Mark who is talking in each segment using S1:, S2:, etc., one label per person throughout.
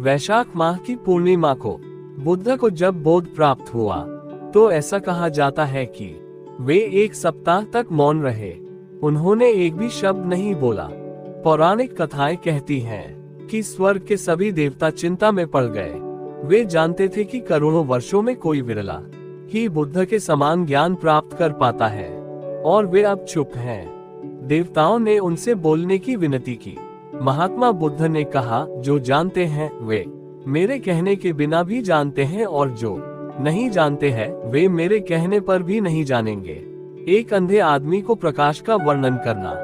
S1: वैशाख माह की पूर्णिमा को बुद्ध को जब बोध प्राप्त हुआ तो ऐसा कहा जाता है कि वे 1 सप्ताह तक मौन रहे। उन्होंने एक भी शब्द नहीं बोला। पौराणिक कथाएं कहती हैं कि स्वर्ग के सभी देवता चिंता में पड़ गए। वे जानते थे कि करोड़ों वर्षों में कोई विरला ही बुद्ध के समान ज्ञान प्राप्त कर पाता है, और वे अब चुप हैं। देवताओं ने उनसे बोलने की विनती की। महात्मा बुद्ध ने कहा, जो जानते हैं वे मेरे कहने के बिना भी जानते हैं, और जो नहीं जानते हैं वे मेरे कहने पर भी नहीं जानेंगे। एक अंधे आदमी को प्रकाश का वर्णन करना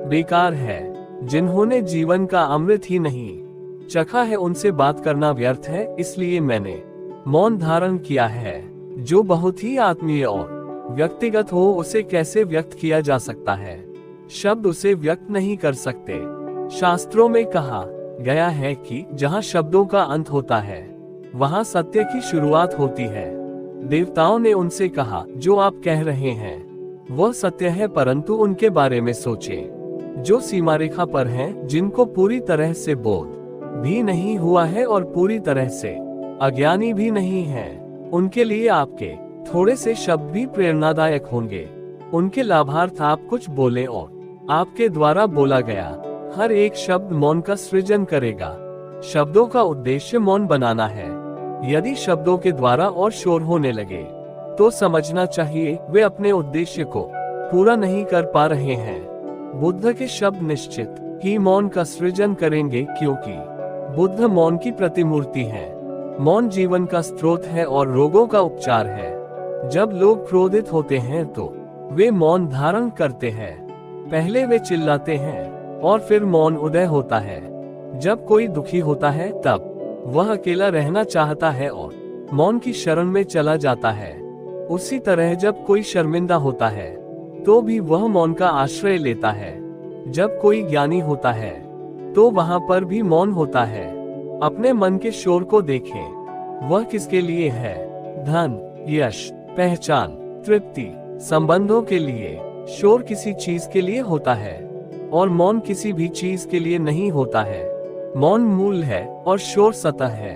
S1: बेकार है। जिन्होंने जीवन का अमृत ही नहीं चखा है उनसे बात करना व्यर्थ है। इसलिए मैंने मौन धारण किया है। जो बहुत ही आत्मीय और व्यक्तिगत हो उसे कैसे व्यक्त किया जा सकता है? शब्द उसे व्यक्त नहीं कर सकते। शास्त्रों में कहा गया है कि जहाँ शब्दों का अंत होता है वहाँ सत्य की शुरुआत होती है। देवताओं ने उनसे कहा, जो आप कह रहे हैं वह सत्य है, परंतु उनके बारे में सोचें जो सीमा रेखा पर हैं, जिनको पूरी तरह से बोध भी नहीं हुआ है और पूरी तरह से अज्ञानी भी नहीं है। उनके लिए आपके थोड़े से शब्द भी प्रेरणादायक होंगे। उनके लाभार्थ आप कुछ बोले और आपके द्वारा बोला गया हर एक शब्द मौन का सृजन करेगा। शब्दों का उद्देश्य मौन बनाना है। यदि शब्दों के द्वारा और शोर होने लगे तो समझना चाहिए वे अपने उद्देश्य को पूरा नहीं कर पा रहे हैं। बुद्ध के शब्द निश्चित ही मौन का सृजन करेंगे, क्योंकि बुद्ध मौन की प्रतिमूर्ति है। मौन जीवन का स्रोत है और रोगों का उपचार है। जब लोग क्रोधित होते हैं तो वे मौन धारण करते हैं। पहले वे चिल्लाते हैं और फिर मौन उदय होता है। जब कोई दुखी होता है तब वह अकेला रहना चाहता है और मौन की शरण में चला जाता है। उसी तरह जब कोई शर्मिंदा होता है तो भी वह मौन का आश्रय लेता है। जब कोई ज्ञानी होता है तो वहां पर भी मौन होता है। अपने मन के शोर को देखें, वह किसके लिए है? धन, यश, पहचान, तृप्ति, संबंधों के लिए। शोर किसी चीज के लिए होता है और मौन किसी भी चीज के लिए नहीं होता है। मौन मूल है और शोर सतह है।